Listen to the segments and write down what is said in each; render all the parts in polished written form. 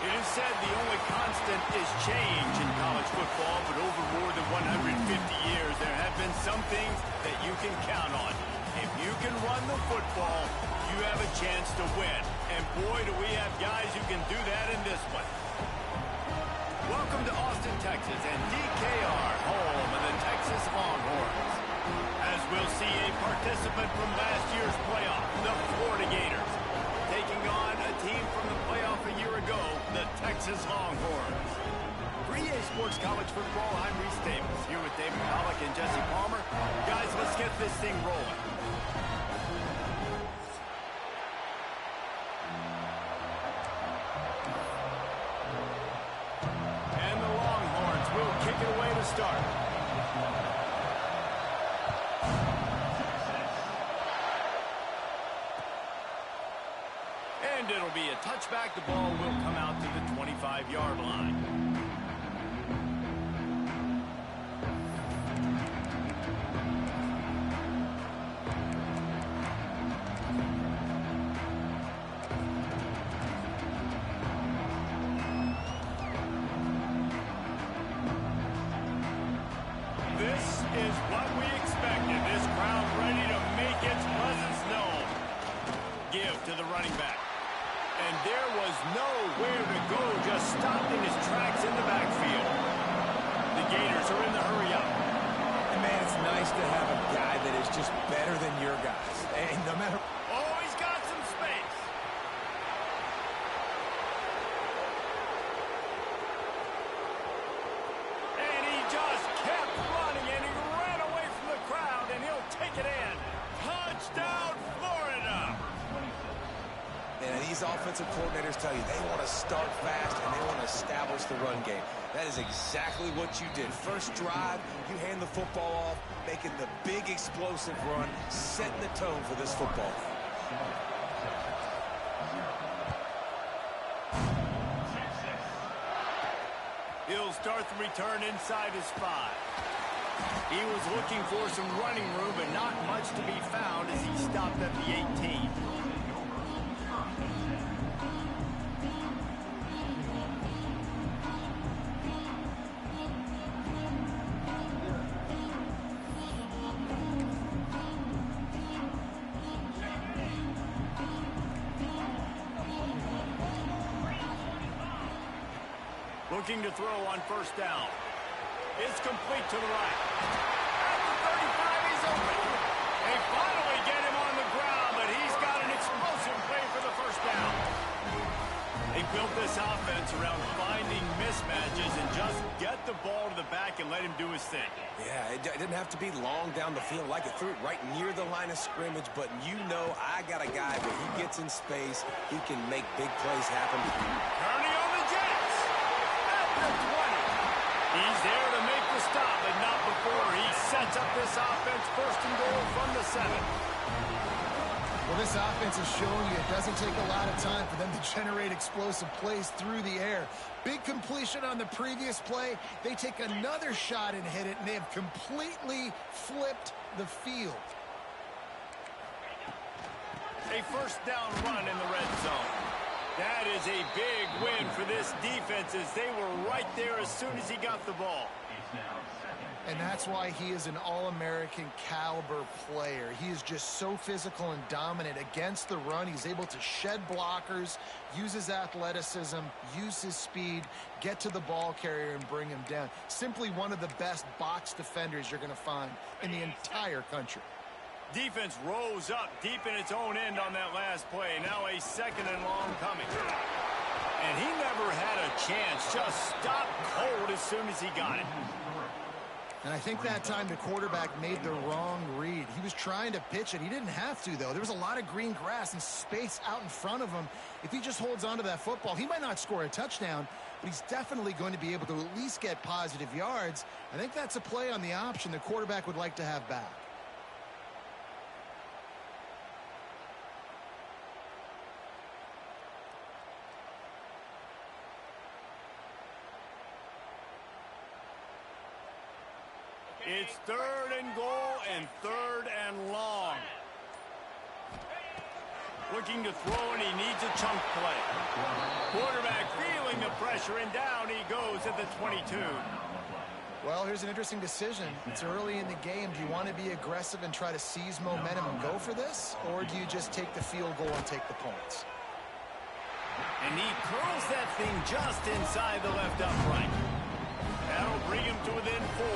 It is said the only constant is change in college football, but over more than 150 years, there have been some things that you can count on. If you can run the football, you have a chance to win. And boy, do we have guys who can do that in this one. Welcome to Austin, Texas, and DKR, home of the Texas Longhorns. As we'll see a participant from last year's playoff, the Florida Gators, taking on a team from the playoff a year ago, the Texas Longhorns. For EA Sports College Football, I'm Reese Davis, here with David Pollack and Jesse Palmer. Guys, let's get this thing rolling. And the Longhorns will kick it away to start. And it'll be a touchback. The ball will come out to the 25-yard line. This is what we expected. This crowd ready to make its presence known. Give to the running back. And there was nowhere to go, just stopped in his tracks in the backfield. The Gators are in the hurry up. And man, it's nice to have a guy that is just better than your guys. And no matter... Oh, he's got some space. And he just kept running, and he ran away from the crowd, and he'll take it in. Touchdown, Florida! And these offensive coordinators tell you they want to start fast and they want to establish the run game. That is exactly what you did. First drive, you hand the football off, making the big explosive run, setting the tone for this football game. He'll start the return inside his 5. He was looking for some running room, but not much to be found as he stopped at the 18. Looking to throw on first down. It's complete to the right. At the 35, he's open. They finally get him on the ground, but he's got an explosive play for the first down. They built this offense around finding mismatches and just get the ball to the back and let him do his thing. Yeah, it didn't have to be long down the field. Like it threw it right near the line of scrimmage, but you know I got a guy when he gets in space, he can make big plays happen. Turning on the Jets. At the 20. He's there to make the stop, but not before he sets up this offense first and goal from the 7. Well, this offense is showing you it doesn't take a lot of time for them to generate explosive plays through the air. Big completion on the previous play. They take another shot and hit it, and they have completely flipped the field. A first down run in the red zone. That is a big win for this defense as they were right there as soon as he got the ball. And that's why he is an All-American caliber player. He is just so physical and dominant against the run. He's able to shed blockers, use his athleticism, use his speed, get to the ball carrier and bring him down. Simply one of the best box defenders you're going to find in the entire country. Defense rose up deep in its own end on that last play. Now a second and long coming. And he never had a chance. Just stopped cold as soon as he got it. And I think that time the quarterback made the wrong read. He was trying to pitch it. He didn't have to, though. There was a lot of green grass and space out in front of him. If he just holds on to that football, he might not score a touchdown, but he's definitely going to be able to at least get positive yards. I think that's a play on the option the quarterback would like to have back. It's third and goal and third and long. Looking to throw, and he needs a chunk play. Quarterback feeling the pressure, and down he goes at the 22. Well, here's an interesting decision. It's early in the game. Do you want to be aggressive and try to seize momentum and go for this? Or do you just take the field goal and take the points? And he curls that thing just inside the left upright. That'll bring him to within 4.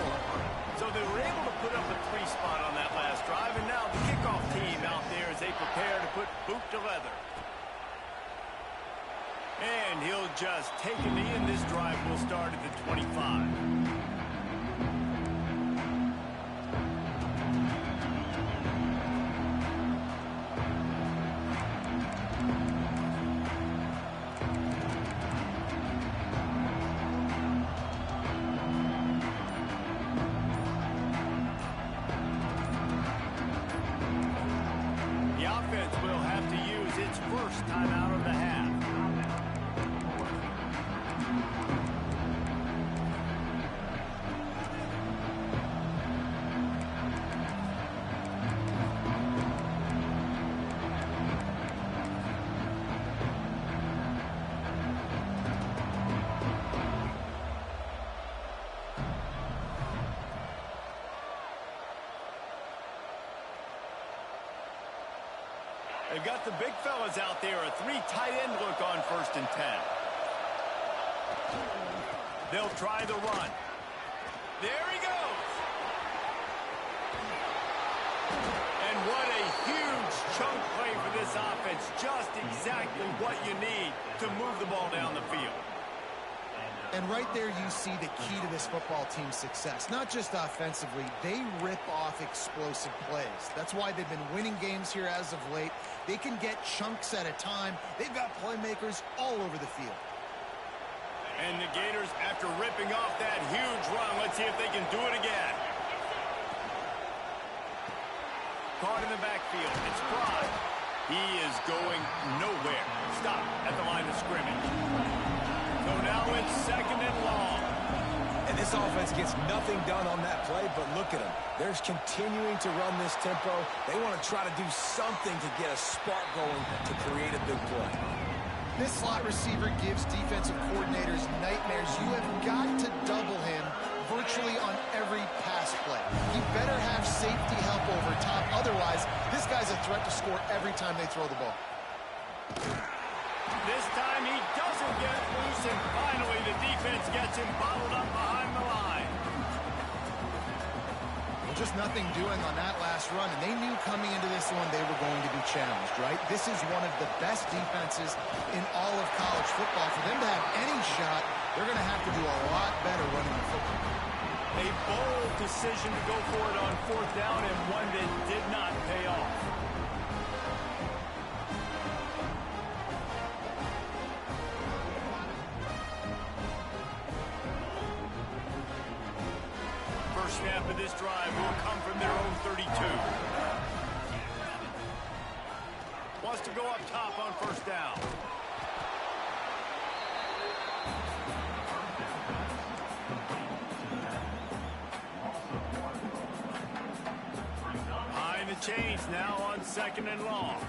So they were able to put up a 3 spot on that last drive, and now the kickoff team out there as they prepare to put boot to leather. And he'll just take a knee, and this drive will start at the 25. Will have to use its first timeout of the half. They've got the big fellas out there, a 3 tight end look on 1st and 10. They'll try the run. There he goes. And what a huge chunk play for this offense. Just exactly what you need to move the ball down the field. And right there you see the key to this football team's success. Not just offensively, they rip off explosive plays. That's why they've been winning games here as of late. They can get chunks at a time. They've got playmakers all over the field. And the Gators, after ripping off that huge run, let's see if they can do it again. Caught in the backfield. It's Fry. He is going nowhere. Stop at the line of scrimmage. So now it's 2nd and long. And this offense gets nothing done on that play, but look at them. They're continuing to run this tempo. They want to try to do something to get a spark going to create a big play. This slot receiver gives defensive coordinators nightmares. You have got to double him virtually on every pass play. You better have safety help over top. Otherwise, this guy's a threat to score every time they throw the ball. This time he doesn't get loose, and finally the defense gets him bottled up behind the line. Well, just nothing doing on that last run, and they knew coming into this one they were going to be challenged, right? This is one of the best defenses in all of college football. For them to have any shot, they're going to have to do a lot better running the football. A bold decision to go for it on 4th down, and one that did not pay off. Snap of this drive will come from their own 32. Wants to go up top on 1st down. Behind the chains now on 2nd and long.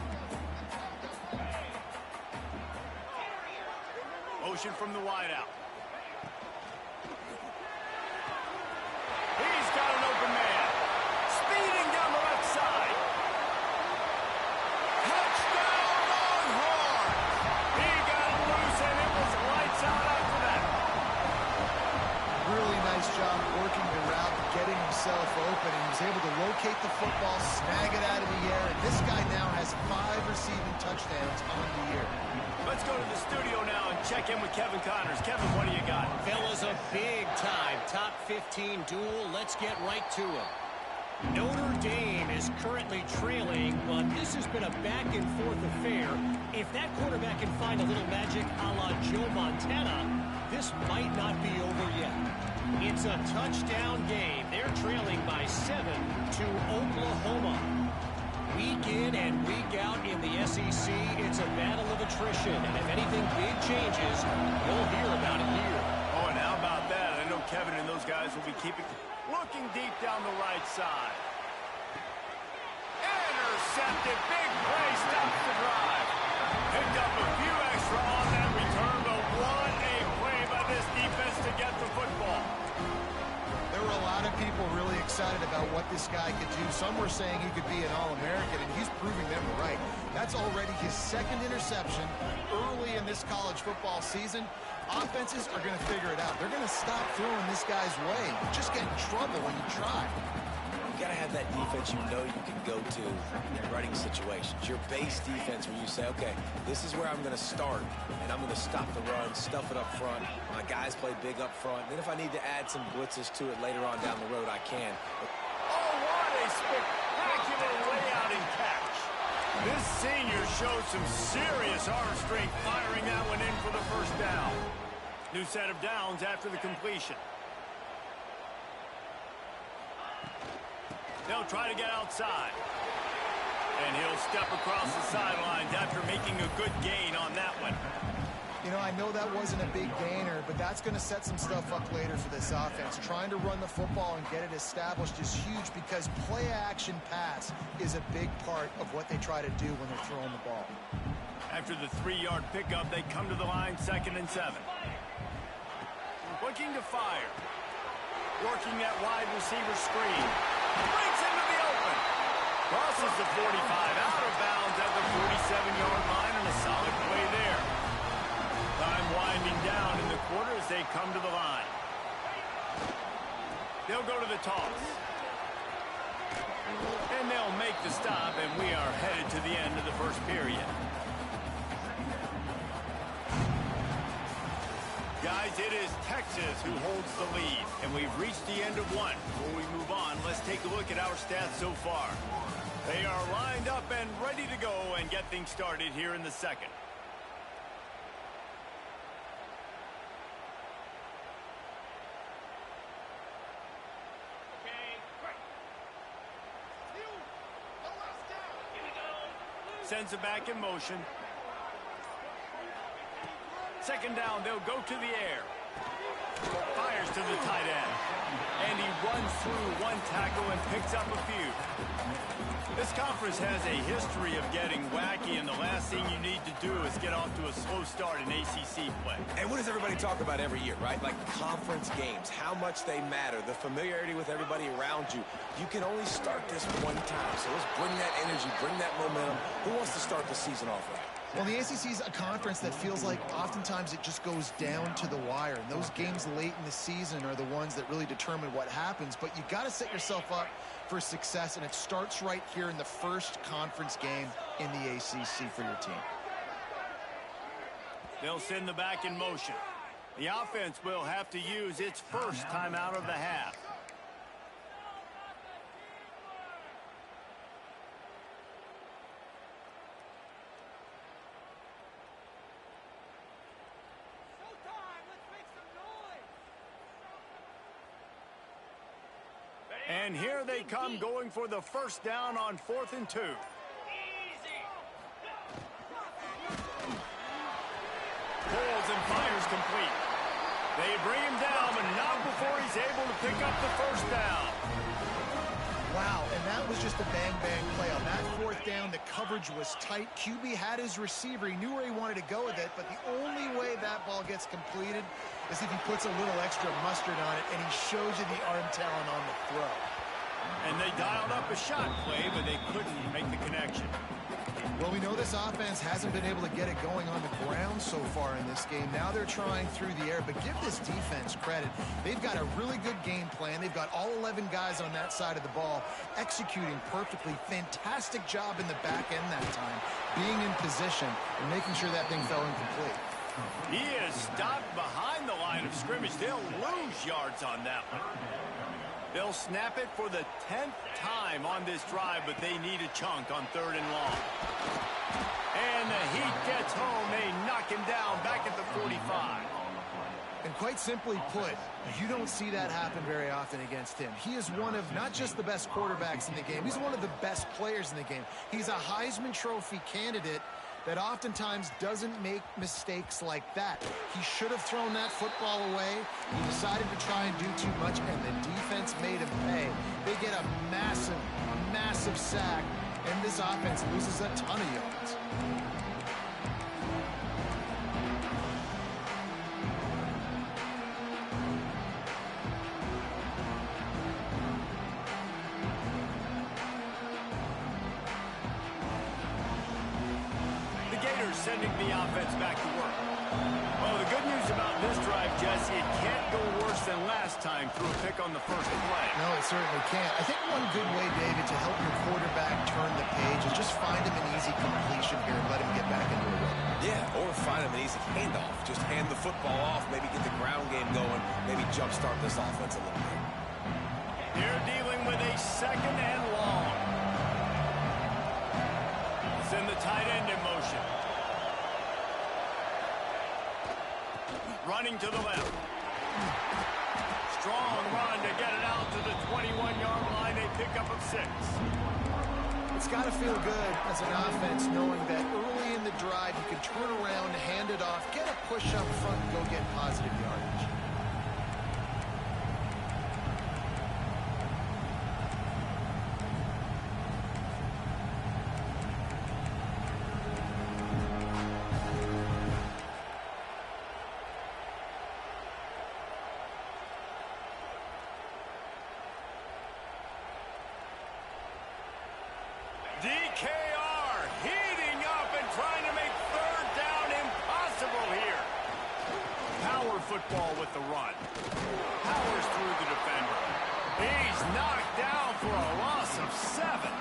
Motion from the wideout. He's got an open man. Speeding down the left side. Touchdown Longhorns! He got it loose, and it was lights out after that. Really nice job working the route, getting himself open, and he was able to locate the football, snag it out of the air, and this guy now has 5 receiving touchdowns on the year. Let's go to the studio now and check in with Kevin Connors. Kevin, what do you got? Fellas, a big-time top 15 duel. Let's get right to it. Notre Dame is currently trailing, but this has been a back-and-forth affair. If that quarterback can find a little magic a la Joe Montana, this might not be over yet. It's a touchdown game. They're trailing by 7 to Oklahoma. Week in and week out in the SEC, it's a battle of attrition. And if anything big changes, you'll hear about it here. Oh, and how about that? I know Kevin and those guys will be looking deep down the right side. Intercepted. Big play. Stops the drive. Picked up a few extra on that return, but what a this guy could do. Some were saying he could be an All-American, and he's proving them right. That's already his second interception early in this college football season. Offenses are going to figure it out. They're going to stop throwing this guy's way. You just get in trouble when you try. You got to have that defense you know you can go to in running situations. Your base defense where you say, okay, this is where I'm going to start, and I'm going to stop the run, stuff it up front. My guys play big up front. Then if I need to add some blitzes to it later on down the road, I can. Oh, what a spectacular layout and catch. This senior showed some serious arm strength firing that one in for the first down. New set of downs after the completion. They'll try to get outside. And he'll step across the sidelines after making a good gain on that one. You know, I know that wasn't a big gainer, but that's going to set some stuff up later for this offense. Trying to run the football and get it established is huge because play-action pass is a big part of what they try to do when they're throwing the ball. After the 3-yard pickup, they come to the line 2nd and 7. Looking to fire. Working that wide receiver screen. Breaks into the open. Crosses the 45 out of bounds at the 47-yard line, and a solid play there. Time winding down in the quarter as they come to the line. They'll go to the toss. And they'll make the stop, and we are headed to the end of the first period. Guys, it is Texas who holds the lead, and we've reached the end of one. Before we move on, let's take a look at our stats so far. They are lined up and ready to go and get things started here in the second. Sends it back in motion. Second down, they'll go to the air. Fires to the tight end. And he runs through one tackle and picks up a few. This conference has a history of getting wacky, and the last thing you need to do is get off to a slow start in ACC play. And what does everybody talk about every year, right? Like conference games, how much they matter, the familiarity with everybody around you. You can only start this one time, so let's bring that energy, bring that momentum. Who wants to start the season off right? Well, the ACC is a conference that feels like oftentimes it just goes down to the wire. And those games late in the season are the ones that really determine what happens. But you got to set yourself up for success, and it starts right here in the first conference game in the ACC for your team. They'll send the back in motion. The offense will have to use its first timeout of the half. And here they come, going for the first down on 4th and 2. Pulls and fires complete. They bring him down, but not before he's able to pick up the first down. Wow, and that was just a bang-bang play. On that 4th down, the coverage was tight. QB had his receiver. He knew where he wanted to go with it, but the only way that ball gets completed is if he puts a little extra mustard on it, and he shows you the arm talent on the throw. And they dialed up a shot play, but they couldn't make the connection. Well, we know this offense hasn't been able to get it going on the ground so far in this game. Now they're trying through the air, but give this defense credit. They've got a really good game plan. They've got all 11 guys on that side of the ball executing perfectly. Fantastic job in the back end that time, being in position and making sure that thing fell incomplete. He is stopped behind the line of scrimmage. They'll lose yards on that one. They'll snap it for the 10th time on this drive, but they need a chunk on 3rd and long. And the heat gets home. They knock him down back at the 45. And quite simply put, you don't see that happen very often against him. He is one of not just the best quarterbacks in the game, he's one of the best players in the game. He's a Heisman Trophy candidate that oftentimes doesn't make mistakes like that. He should have thrown that football away. He decided to try and do too much, and the defense made him pay. They get a massive, massive sack, and this offense loses a ton of yards. sending the offense back to work. Well, the good news about this drive, Jesse, it can't go worse than last time through a pick on the first play. No, it certainly can't. I think one good way, David, to help your quarterback turn the page is just find him an easy completion here and let him get back into a rhythm. Yeah, or find him an easy handoff. Just hand the football off, maybe get the ground game going, maybe jumpstart this offense a little bit. They're dealing with a second and long. Send the tight end in motion. Running to the left. Strong run to get it out to the 21-yard line. A pickup of 6. It's got to feel good as an offense knowing that early in the drive you can turn around, hand it off, get a push up front, and go get positive yardage. DKR heating up and trying to make third down impossible here. Power football with the run. Powers through the defender. He's knocked down for a loss of 7.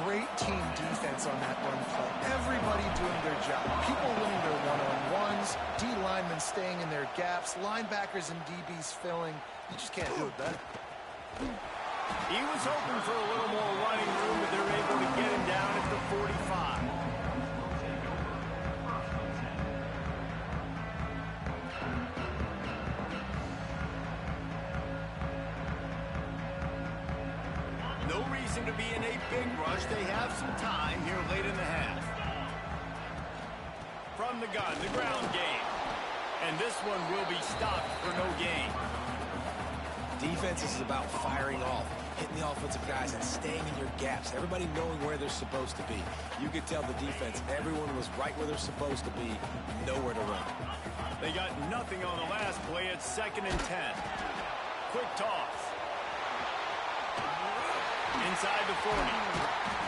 Great team defense on that run play. Everybody doing their job. People winning their one-on-ones, D linemen staying in their gaps, linebackers and DBs filling. You just can't do it better. He was hoping for a little more running room, but they're able to get him down at the 45. No reason to be in a big rush. They have some time here late in the half. From the gun, the ground game. And this one will be stopped for no gain. Defense is about firing off, hitting the offensive guys, and staying in your gaps. Everybody knowing where they're supposed to be. You could tell the defense, everyone was right where they're supposed to be, nowhere to run. They got nothing on the last play. It's 2nd and 10. Quick toss. Inside the 40.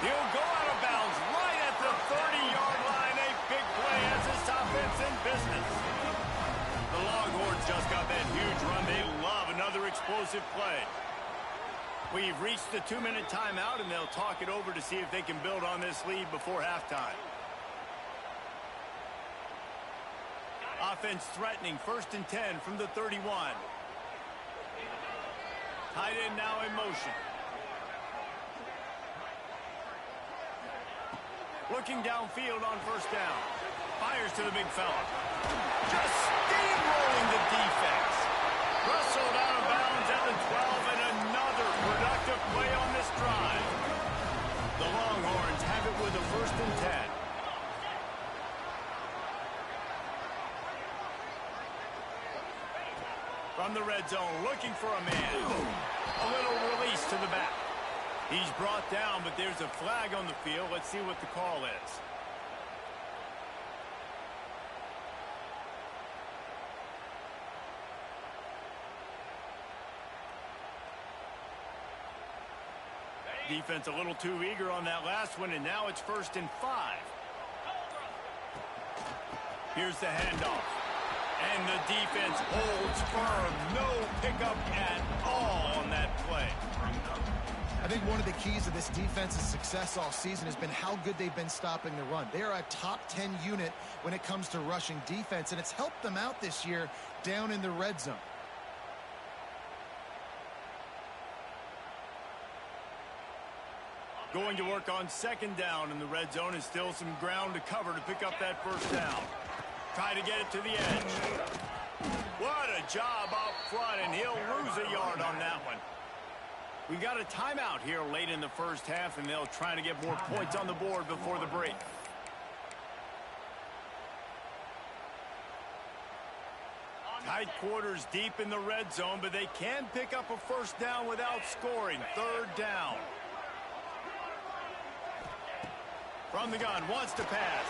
He'll go out of bounds right at the 30-yard line. A big play as this offense in business. The Longhorns just got that huge run. They love another explosive play. We've reached the 2-minute timeout, and they'll talk it over to see if they can build on this lead before halftime. Offense threatening, 1st and 10 from the 31. Tight end now in motion. Looking downfield on 1st down. Fires to the big fella. Just steamrolling the defense. Wrestled out of bounds at the 12, and another productive play on this drive. The Longhorns have it with a 1st and 10. From the red zone, looking for a man. A little release to the back. He's brought down, but there's a flag on the field. Let's see what the call is. Defense a little too eager on that last one, and now it's 1st and 5. Here's the handoff. And the defense holds firm. No pickup at all on that play. I think one of the keys to this defense's success all season has been how good they've been stopping the run. They are a top 10 unit when it comes to rushing defense, and it's helped them out this year down in the red zone. Going to work on 2nd down in the red zone, and still some ground to cover to pick up that 1st down. Try to get it to the edge. What a job up front, and he'll lose a yard on that one. We've got a timeout here late in the 1st half, and they'll try to get more points on the board before the break. Tight quarters deep in the red zone, but they can pick up a 1st down without scoring. 3rd down. From the gun, wants to pass.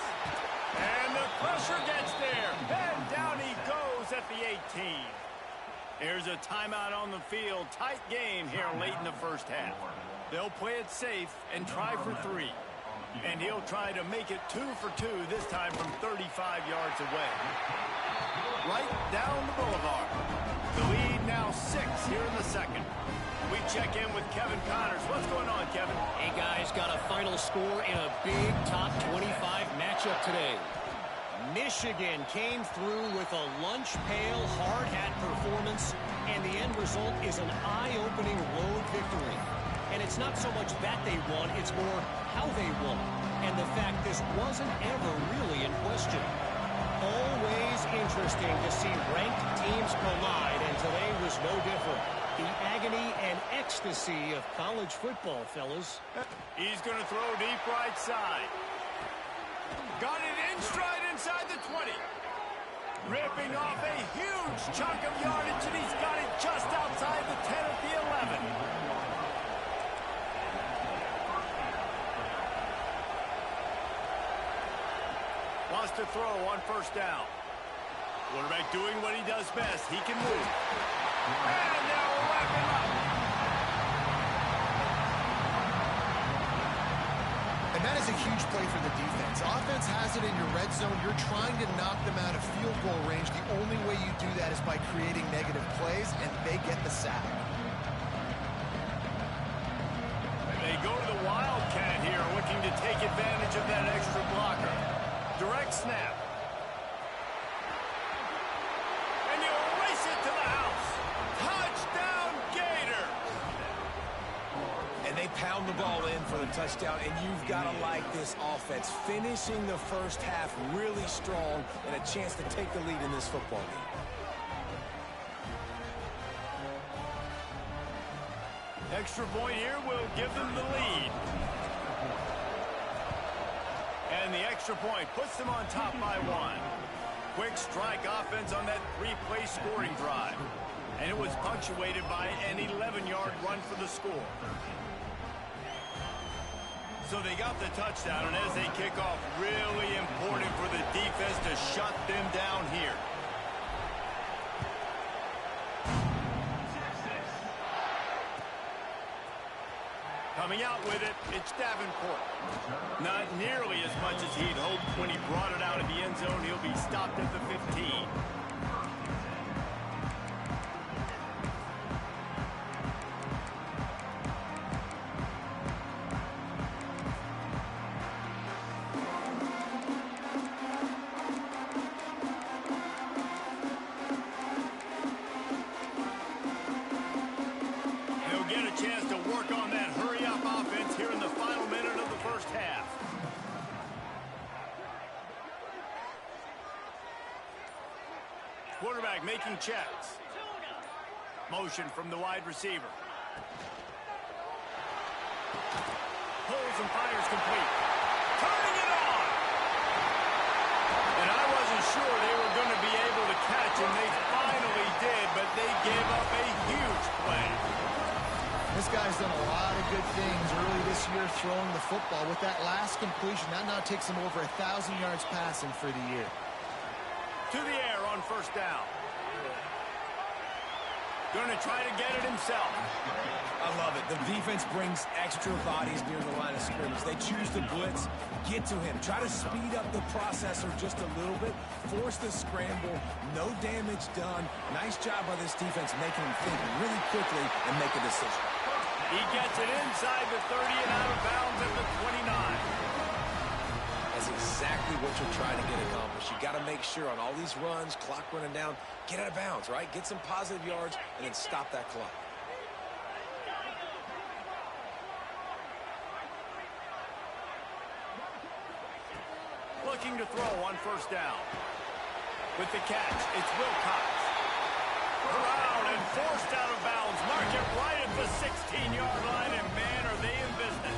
And the pressure gets there. And down he goes at the 18. There's a timeout on the field. Tight game here late in the 1st half. They'll play it safe and try for 3. And he'll try to make it 2 for 2, this time from 35 yards away. Right down the boulevard. The lead now 6 here in the second. We check in with Kevin Connors. What's going on, Kevin? Hey, guys, got a final score in a big top 25 matchup today. Michigan came through with a lunch pail hard hat performance, and the end result is an eye-opening road victory. And it's not so much that they won, it's more how they won. And the fact this wasn't ever really in question. Always interesting to see ranked teams collide, and today was no different. The agony and ecstasy of college football, fellas. He's going to throw deep right side. Got it in stride inside the 20. Ripping off a huge chunk of yardage, and he's got it just outside the 10 at the 11. Wants to throw on first down. Quarterback doing what he does best. He can move. And now we'll wrap him up. And that is a huge play for the defense. Offense has it in your red zone. You're trying to knock them out of field goal range. The only way you do that is by creating negative plays, and they get the sack. And they go to the Wildcat here, looking to take advantage of that extra blocker. Direct snap. And you race it to the house. Touchdown, Gator. And they pound the ball in for the touchdown, and you've got to like this offense. Finishing the first half really strong and a chance to take the lead in this football game. Extra point here will give them the lead. And the extra point puts them on top by 1. Quick strike offense on that 3-play scoring drive. And it was punctuated by an 11-yard run for the score. So they got the touchdown, and as they kick off, really important for the defense to shut them down here. Coming out with it, it's Davenport. Not nearly as much as he'd hoped when he brought it out of the end zone. He'll be stopped at the 15. He'll get a chance to work on that hurry-up offense here in the final minute of the first half. Quarterback making checks. Motion from the wide receiver. Pulls and fires complete. Turning it on! And I wasn't sure they were going to be able to catch him. They finally did, but they gave up a huge play. This guy's done a lot of good things early this year throwing the football. With that last completion, that now takes him over 1,000 yards passing for the year. To the air on first down. Going to try to get it himself. I love it. The defense brings extra bodies near the line of scrimmage. They choose to blitz, get to him, try to speed up the processor just a little bit, force the scramble, no damage done. Nice job by this defense making him think really quickly and make a decision. He gets it inside the 30 and out of bounds at the 29. That's exactly what you're trying to get accomplished. You got to make sure on all these runs, clock running down, get out of bounds, right? Get some positive yards and then stop that clock. Looking to throw on first down. With the catch, it's Wilcox. Around and forced out of bounds. Mark it right at the 16-yard line, and man, are they in business.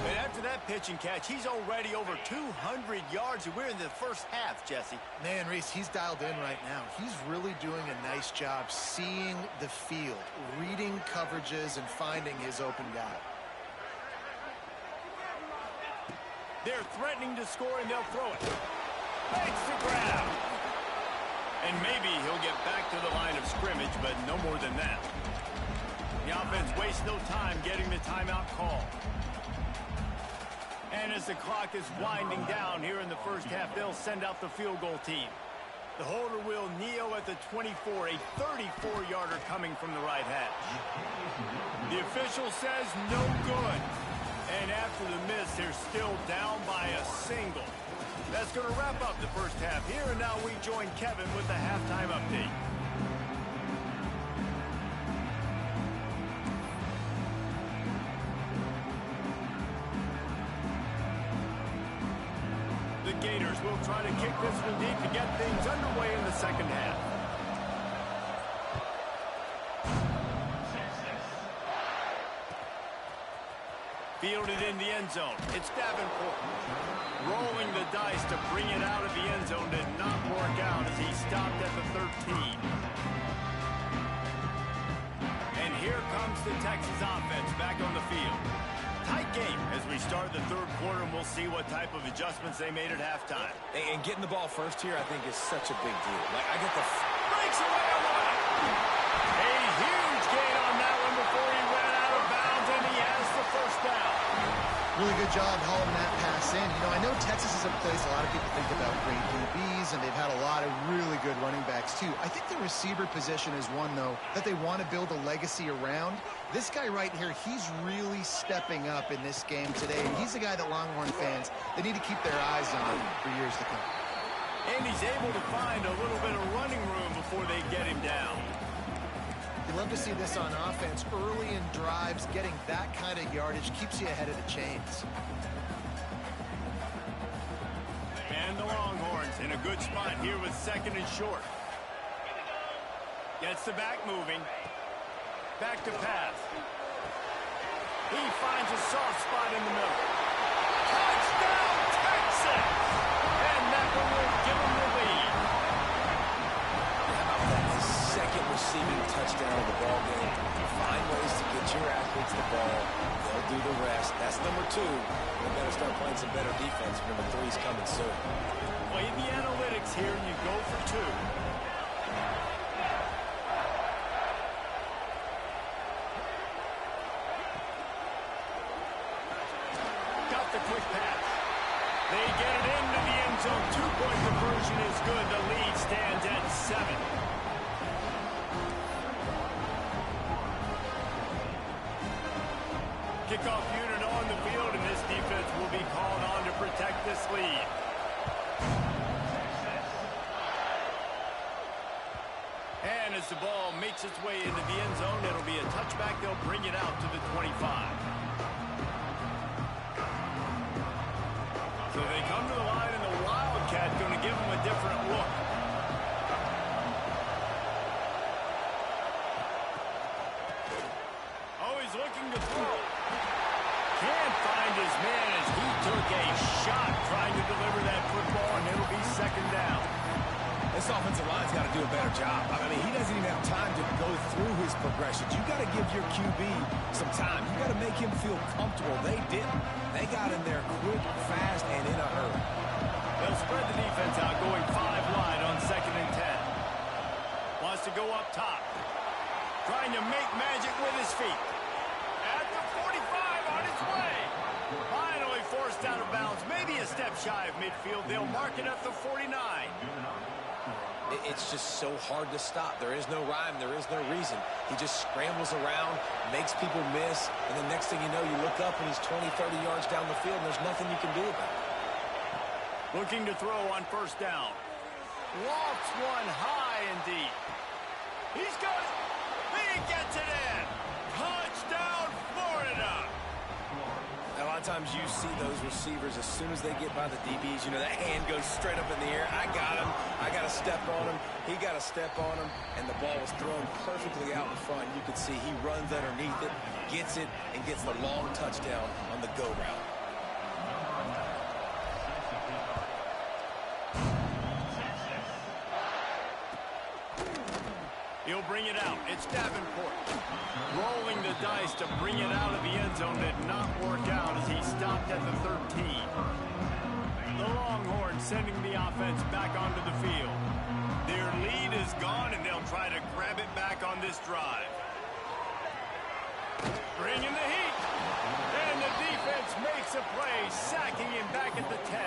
And after that pitch and catch, he's already over 200 yards, and we're in the first half, Jesse. Man, Reese, he's dialed in right now. He's really doing a nice job seeing the field, reading coverages, and finding his open guy. They're threatening to score, and they'll throw it. Makes the grab. And maybe he'll get back to the line of scrimmage, but no more than that. The offense wastes no time getting the timeout call. And as the clock is winding down here in the first half, they'll send out the field goal team. The holder will kneel at the 24, a 34-yarder coming from the right hash. The official says no good. And after the miss, they're still down by a single. That's going to wrap up the first half here, and now we join Kevin with the halftime update. The Gators will try to kick this one deep to get things underway in the second half. Fielded in the end zone. It's Davenport. Rolling the dice to bring it out of the end zone did not work out as he stopped at the 13. And here comes the Texas offense back on the field. Tight game as we start the third quarter, and we'll see what type of adjustments they made at halftime. And getting the ball first here, I think, is such a big deal. Like, I get the... Breaks away on one. A huge gain on that one before he ran out of bounds, and he has the first down. Really good job hauling that pass in. You know, I know Texas is a place a lot of people think about great DBs, and they've had a lot of really good running backs, too. I think the receiver position is one, though, that they want to build a legacy around. This guy right here, he's really stepping up in this game today, and he's the guy that Longhorn fans, they need to keep their eyes on for years to come. And he's able to find a little bit of running room before they get him down. You love to see this on offense. Early in drives, getting that kind of yardage keeps you ahead of the chains. And the Longhorns in a good spot here with second and short. Gets the back moving. Back to pass. He finds a soft spot in the middle. Touchdown, Texas! And that one will give him the lead. How about that? His second receiving touchdown of the ball game. Find ways to get your athletes the ball. They'll do the rest. That's number 2. We better start playing some better defense. Number 3 is coming soon. Play the analytics here, and you go for 2. The quick pass. They get it into the end zone. 2-point conversion is good. The lead stands at 7. Kickoff unit on the field, and this defense will be called on to protect this lead. And as the ball makes its way into the end zone, it'll be a touchback. They'll bring it out to the 25. So they come to the line, and the Wildcat going to give them a different look. Oh, he's looking to throw. Can't find his man as he took a shot trying to deliver that football, and it'll be second down. This offensive line's got to do a better job. I mean, he doesn't even have time to go through his progressions. You got to give your QB some time. You got to make him feel comfortable. They didn't. They got in there quick, fast, and in a hurry. They'll spread the defense out, going 5 wide on second and 10. Wants to go up top. Trying to make magic with his feet. At the 45 on its way. Finally forced out of bounds. Maybe a step shy of midfield. They'll mark it at the 49. It's just so hard to stop. There is no rhyme. There is no reason. He just scrambles around, makes people miss, and the next thing you know, you look up and he's 20, 30 yards down the field, and there's nothing you can do about it. Looking to throw on first down. Lofts one high and deep. He's got it. He gets it in. Touchdown, Florida. A lot of times you see those receivers, as soon as they get by the DBs, you know, that hand goes straight up in the air. I got him. I got to step on him. He got to step on him. And the ball was thrown perfectly out in front. You could see he runs underneath it, gets it, and gets the long touchdown on the go route. He'll bring it out. It's Davenport. Rolling the dice to bring it out of the end zone did not work out as he stopped at the 13. The Longhorns sending the offense back onto the field. Their lead is gone, and they'll try to grab it back on this drive. Bringing the heat. And the defense makes a play, sacking him back at the 10.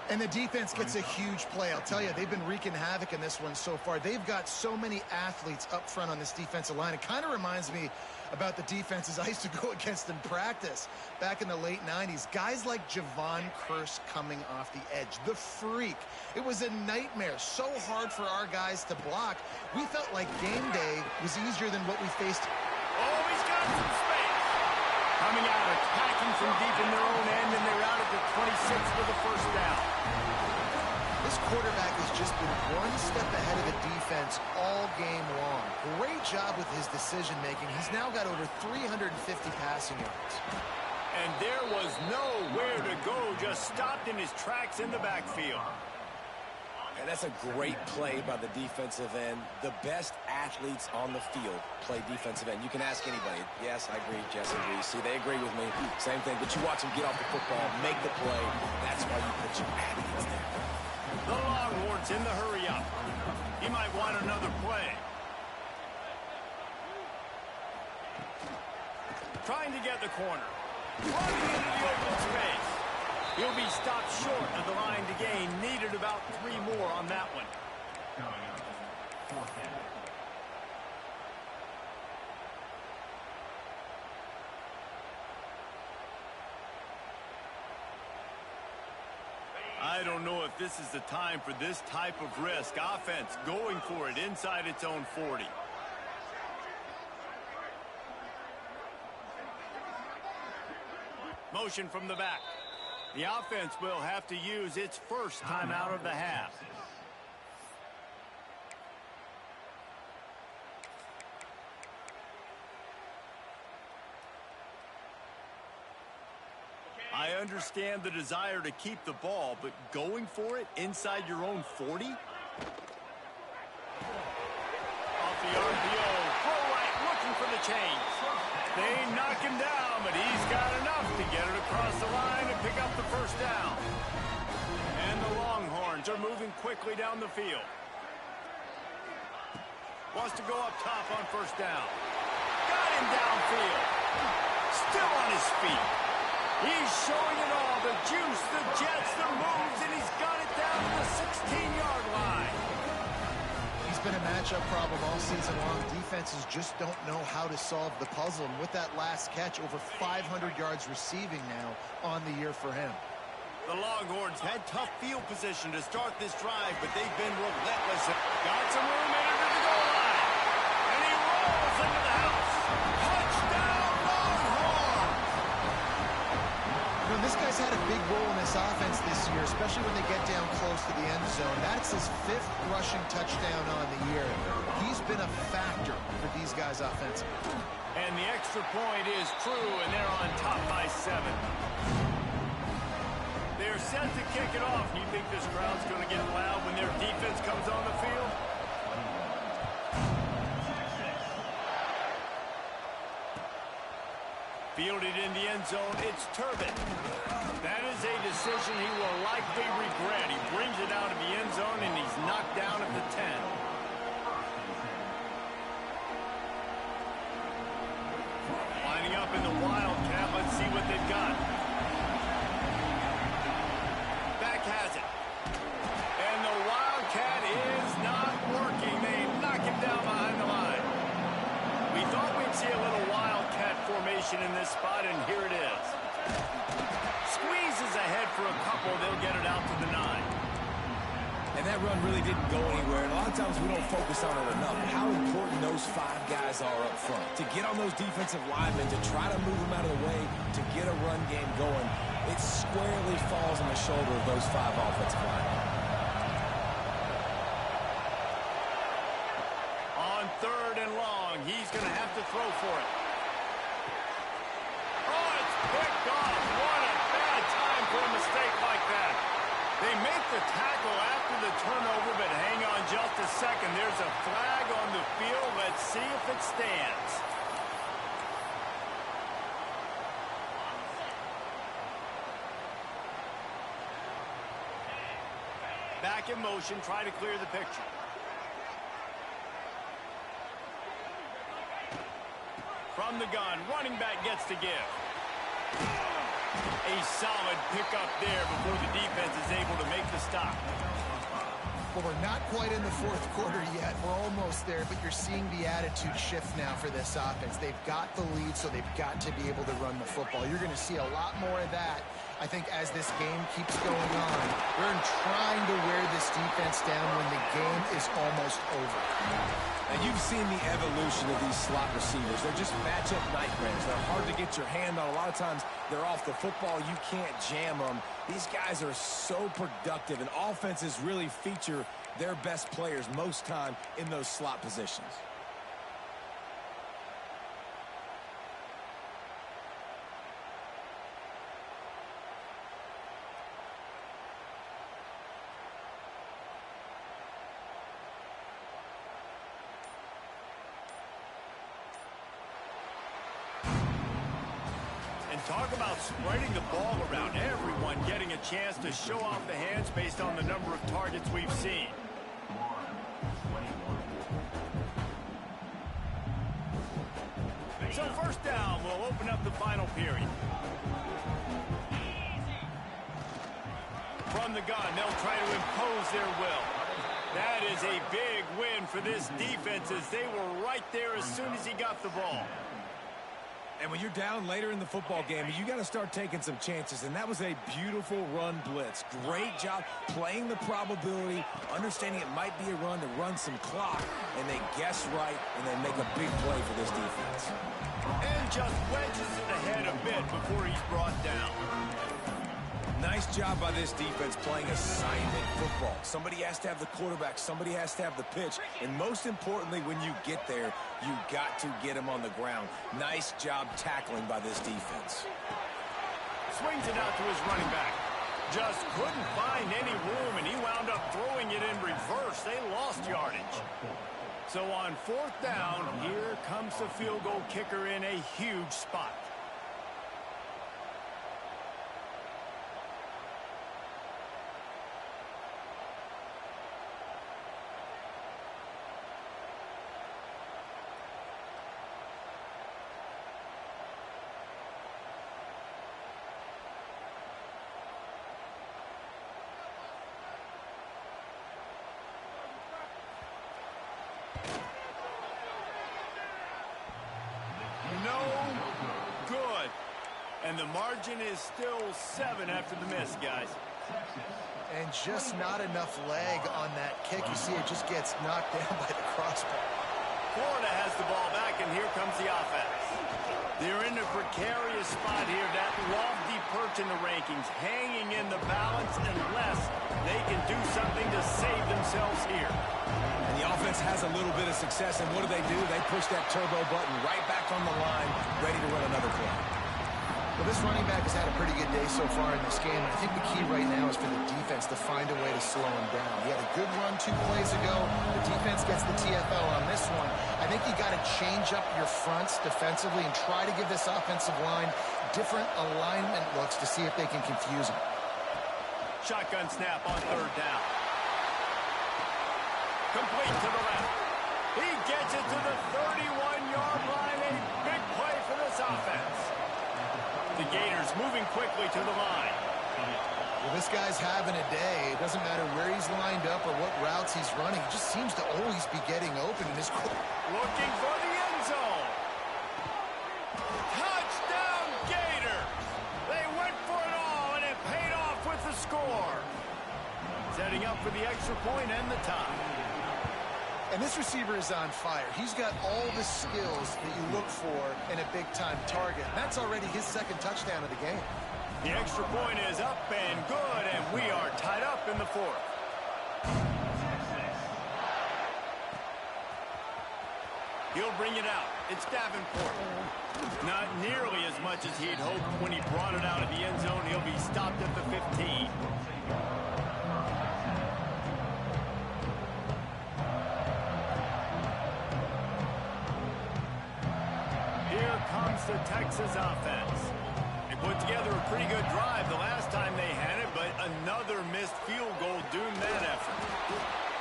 And the defense gets a huge play. I'll tell you, they've been wreaking havoc in this one so far. They've got so many athletes up front on this defensive line. It kind of reminds me about the defenses I used to go against in practice back in the late 90s. Guys like Javon Curse coming off the edge. The freak. It was a nightmare. So hard for our guys to block. We felt like game day was easier than what we faced. Oh, he's got some space. Coming out, attacking from deep in their own end, and they're out at the 26 for the first down. This quarterback has just been one step ahead of the defense all game long. Great job with his decision-making. He's now got over 350 passing yards. And there was nowhere to go, just stopped in his tracks in the backfield. And that's a great play by the defensive end. The best athletes on the field play defensive end. You can ask anybody. Yes, I agree. Jess agrees. See, they agree with me. Same thing. But you watch them get off the football, make the play. That's why you put your athletes there. The Longhorns in the hurry up. He might want another play. Trying to get the corner. Running into the open space. He'll be stopped short of the line to gain. Needed about 3 more on that one. I don't know if this is the time for this type of risk. Offense going for it inside its own 40. Motion from the back. The offense will have to use its first timeout of the half. I understand the desire to keep the ball, but going for it inside your own 40? Off the RPO, throw right, looking for the change. They knock him down, but he's got enough to get it across the line and pick up the first down. And the Longhorns are moving quickly down the field. Wants to go up top on first down. Got him downfield. Still on his feet. He's showing it all. The juice, the jets, the moves, and he's got it down to the 16-yard line. He's been a matchup problem all season long. Defenses just don't know how to solve the puzzle. And with that last catch, over 500 yards receiving now on the year for him. The Longhorns had tough field position to start this drive, but they've been relentless. Got some room in under the goal line. And he rolls into the house. Touchdown, Longhorns! You know, this guy's had a big role in this offense this year, especially when they get down close to the end zone. That's his 5th rushing touchdown on the year. He's been a factor for these guys offensively. And the extra point is true, and they're on top by 7. They're set to kick it off. You think this crowd's going to get loud when their defense comes on the field? Fielded in the end zone, it's Turbin. That is a decision he will likely regret. He brings it out of the end zone, and he's knocked down at the 10. Lining up in the Wildcat. Let's see what they've got. Back has it. And the Wildcat is not working. They knock him down behind the line. We thought we'd see a little Wildcat formation in this spot, and here it is. Squeezes ahead for a couple. They'll get it out to the 9. And that run really didn't go anywhere. And a lot of times we don't focus on it enough. How important those 5 guys are up front. To get on those defensive linemen, to try to move them out of the way, to get a run game going, it squarely falls on the shoulder of those 5 offensive linemen. On 3rd and long, he's going to have to throw for it. Oh, it's picked off. What a bad time for a mistake like that. They make the tackle after the turnover, but hang on just a second. There's a flag on the field. Let's see if it stands. Back in motion, try to clear the picture. From the gun, running back gets to give. A solid pickup there before the defense is able to make the stop. Well, we're not quite in the fourth quarter yet. We're almost there, but you're seeing the attitude shift now for this offense. They've got the lead, so they've got to be able to run the football. You're going to see a lot more of that, I think, as this game keeps going on. They're trying to wear this defense down when the game is almost over. Now, you've seen the evolution of these slot receivers. They're just matchup nightmares. They're hard to get your hand on. A lot of times, they're off the football. You can't jam them. These guys are so productive, and offenses really feature their best players most time in those slot positions. Talk about spreading the ball around. Everyone getting a chance to show off the hands based on the number of targets we've seen. So first down will open up the final period. From the gun, they'll try to impose their will. That is a big win for this defense as they were right there as soon as he got the ball. And when you're down later in the football game, you got to start taking some chances. And that was a beautiful run blitz. Great job playing the probability, understanding it might be a run to run some clock. And they guess right, and they make a big play for this defense. And just wedges it ahead a bit before he's brought down. Nice job by this defense playing assignment football. Somebody has to have the quarterback. Somebody has to have the pitch. And most importantly, when you get there, you got to get him on the ground. Nice job tackling by this defense. Swings it out to his running back. Just couldn't find any room, and he wound up throwing it in reverse. They lost yardage. So on fourth down, here comes the field goal kicker in a huge spot. No good. And the margin is still 7 after the miss, guys. And just not enough leg on that kick. You see it just gets knocked down by the crossbar. Florida has the ball back, and here comes the offense. They're in a precarious spot here. That lofty perch in the rankings, hanging in the balance unless they can do something to save themselves here. And the offense has a little bit of success, and what do? They push that turbo button right back on the line, ready to run another play. Well, this running back has had a pretty good day so far in this game, and I think the key right now is for the defense to find a way to slow him down. He had a good run 2 plays ago. The defense gets the TFL on this one. I think you got to change up your fronts defensively and try to give this offensive line different alignment looks to see if they can confuse him. Shotgun snap on third down. Complete to the left. He gets it to the 31-yard line. A big play for this offense. The Gators moving quickly to the line. Well, this guy's having a day. It doesn't matter where he's lined up or what routes he's running. He just seems to always be getting open in his court. Looking for the end zone. Touchdown, Gator. They went for it all, and it paid off with the score. Setting up for the extra point and the tie. And this receiver is on fire. He's got all the skills that you look for in a big-time target. That's already his second touchdown of the game. The extra point is up and good, and we are tied up in the fourth. He'll bring it out. It's Davenport. Not nearly as much as he'd hoped when he brought it out of the end zone. He'll be stopped at the 15. Comes the Texas offense. They put together a pretty good drive the last time they had it, but another missed field goal doomed that effort.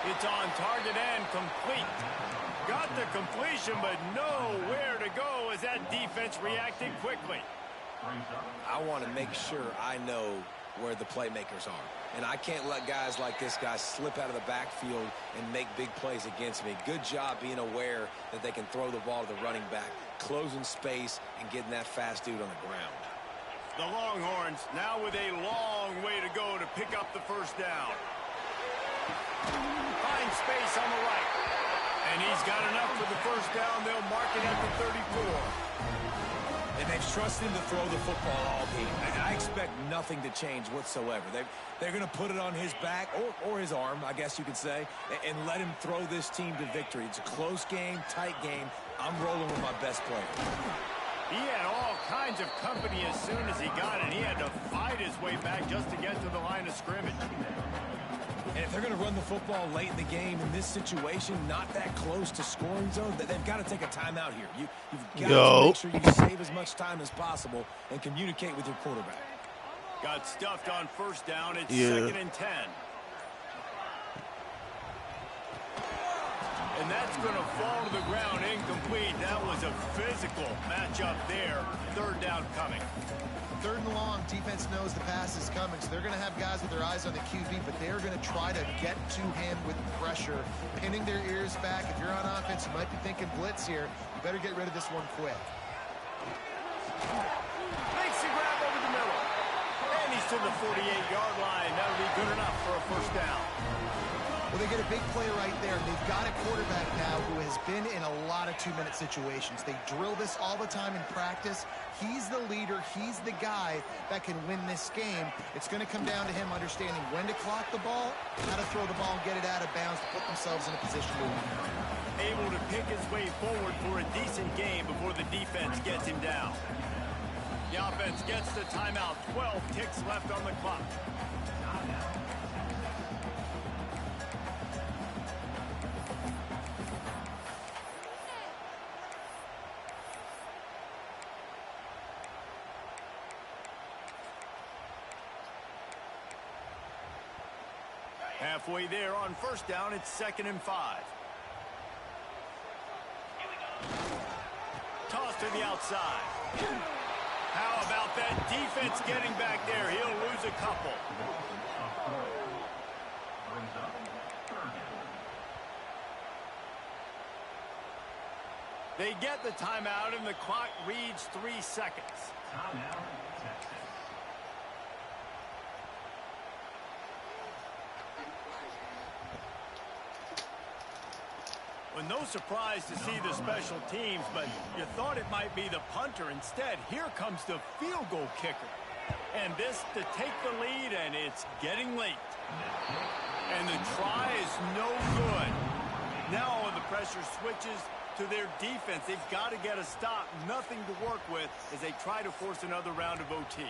It's on target and complete. Got the completion, but nowhere to go as that defense reacted quickly. I want to make sure I know where the playmakers are. And I can't let guys like this guy slip out of the backfield and make big plays against me. Good job being aware that they can throw the ball to the running back, closing space, and getting that fast dude on the ground. The Longhorns now with a long way to go to pick up the first down. Finds space on the right. And he's got enough for the first down. They'll mark it at the 34. And they've trusted him to throw the football all game. I expect nothing to change whatsoever. They're going to put it on his back, or his arm, I guess you could say, and let him throw this team to victory. It's a close game, tight game. I'm rolling with my best player. He had all kinds of company as soon as he got it. He had to fight his way back just to get to the line of scrimmage. And if they're going to run the football late in the game in this situation, not that close to scoring zone, they've got to take a timeout here. You've got to make sure you save as much time as possible and communicate with your quarterback. Got stuffed on first down. It's 2nd and 10. And that's going to fall to the ground incomplete. That was a physical matchup there. 3rd down coming. 3rd and long, defense knows the pass is coming, so they're going to have guys with their eyes on the QB, but they're going to try to get to him with pressure, pinning their ears back. If you're on offense, you might be thinking blitz here. You better get rid of this one quick. Makes the grab over the middle. And he's to the 48-yard line. That'll be good enough for a first down. Well, they get a big play right there. They've got a quarterback now who has been in a lot of 2-minute situations. They drill this all the time in practice. He's the leader. He's the guy that can win this game. It's going to come down to him understanding when to clock the ball, how to throw the ball and get it out of bounds to put themselves in a position to win. Able to pick his way forward for a decent game before the defense gets him down. The offense gets the timeout. 12 ticks left on the clock. Halfway there on first down, it's 2nd and 5. Toss to the outside. How about that defense getting back there? He'll lose a couple. They get the timeout, and the clock reads 3 seconds. Well, no surprise to see the special teams, but you thought it might be the punter. Instead, here comes the field goal kicker. And this to take the lead, and it's getting late. And the try is no good. Now the pressure switches to their defense. They've got to get a stop. Nothing to work with as they try to force another round of OT.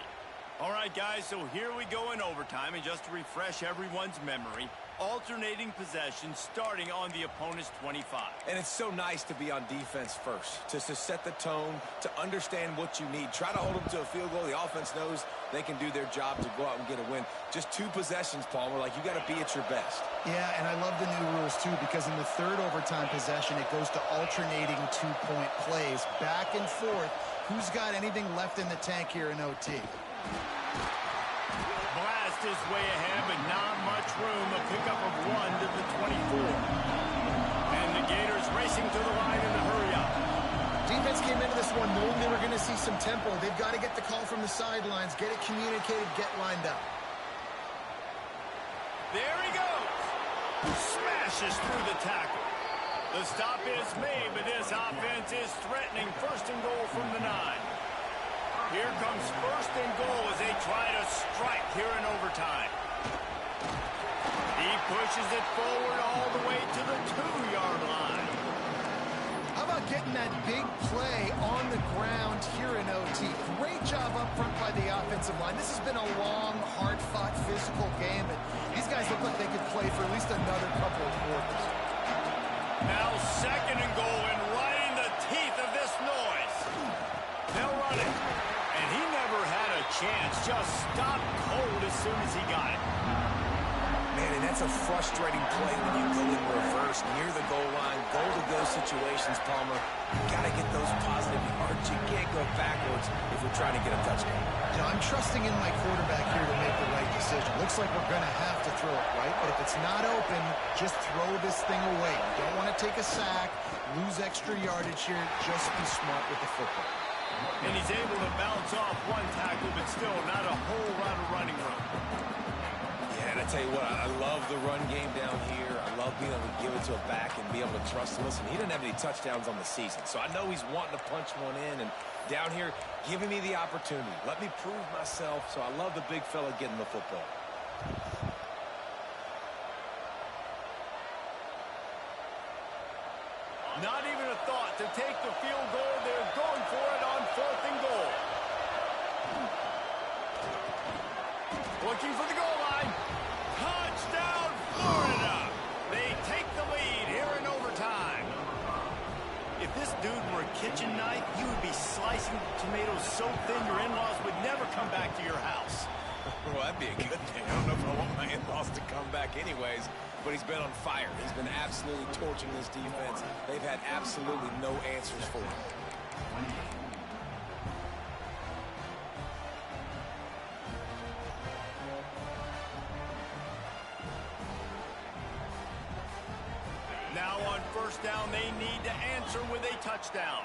All right, guys, so here we go in overtime. And just to refresh everyone's memory, alternating possession starting on the opponent's 25. And it's so nice to be on defense first, to set the tone, to understand what you need. Try to hold them to a field goal. The offense knows they can do their job to go out and get a win. Just 2 possessions, Palmer. Like, you got to be at your best. Yeah, and I love the new rules, too, because in the 3rd overtime possession, it goes to alternating 2-point plays, back and forth. Who's got anything left in the tank here in OT? Blast his way ahead, but not much room. A pickup of 1 to the 24. And the Gators racing to the line in the hurry-up. Defense came into this one knowing they were going to see some tempo. They've got to get the call from the sidelines, get it communicated, get lined up. There he goes. Smashes through the tackle. The stop is made, but this offense is threatening. 1st and goal from the 9. Here comes 1st and goal as they try to strike here in overtime. He pushes it forward all the way to the 2-yard line. How about getting that big play on the ground here in OT? Great job up front by the offensive line. This has been a long, hard-fought, physical game, and these guys look like they could play for at least another couple of quarters. Now 2nd and goal, and right in the teeth of this noise. They'll run it. And he never had a chance. Just stopped cold as soon as he got it. Man, and that's a frustrating play when you go in reverse near the goal line. Goal to go situations, Palmer, you got to get those positive yards. You can't go backwards if we're trying to get a touchdown. You know, I'm trusting in my quarterback here to make the right decision. Looks like we're going to have to throw it, right? But if it's not open, just throw this thing away. You don't want to take a sack, lose extra yardage here. Just be smart with the football. And he's able to bounce off one tackle, but still not a whole lot of running room. Yeah, and I tell you what, I love the run game down here. I love being able to give it to a back and be able to trust him. Listen, he didn't have any touchdowns on the season, so I know he's wanting to punch one in. And down here, giving me the opportunity. Let me prove myself, so I love the big fella getting the football. Not even a thought to take the field goal. They're going for it on 4th and goal. Looking for the goal line. Touchdown, Florida. They take the lead here in overtime. If this dude were a kitchen knife, you would be slicing tomatoes so thin your in-laws would never come back to your house. Well, that'd be a good thing. I don't know if I want my in-laws to come back anyways, but he's been on fire. He's been absolutely torching this defense. They've had absolutely no answers for him. Now on 1st down, they need to answer with a touchdown.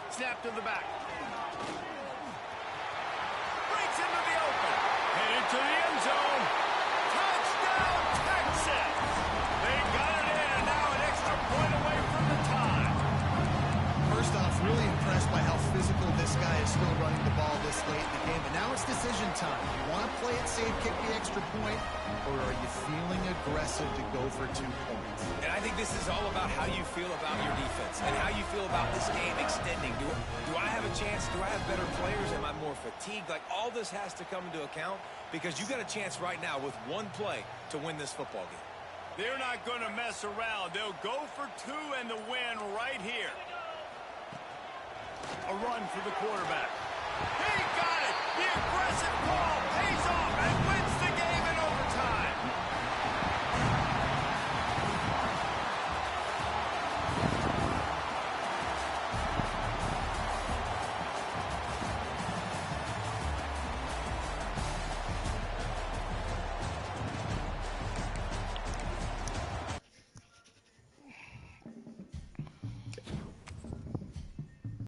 Snap to the back. Breaks into the open. Headed to the end zone. Touchdown, Texas! They got it in. Now an extra point away from the tie. First off, really impressed by how physical this guy is still running the ball this late in the game. But now it's decision time. You want to play it safe, kick the extra point, or are you feeling aggressive to go for 2 points? And I think this is all about how you feel about your defense and how you feel about this game extending. Do I have a chance? Do I have better players? Am I more fatigued? Like, all this has to come into account because you got a chance right now with one play to win this football game. They're not going to mess around. They'll go for 2 and the win right here. A run for the quarterback. He got it! The aggressive ball!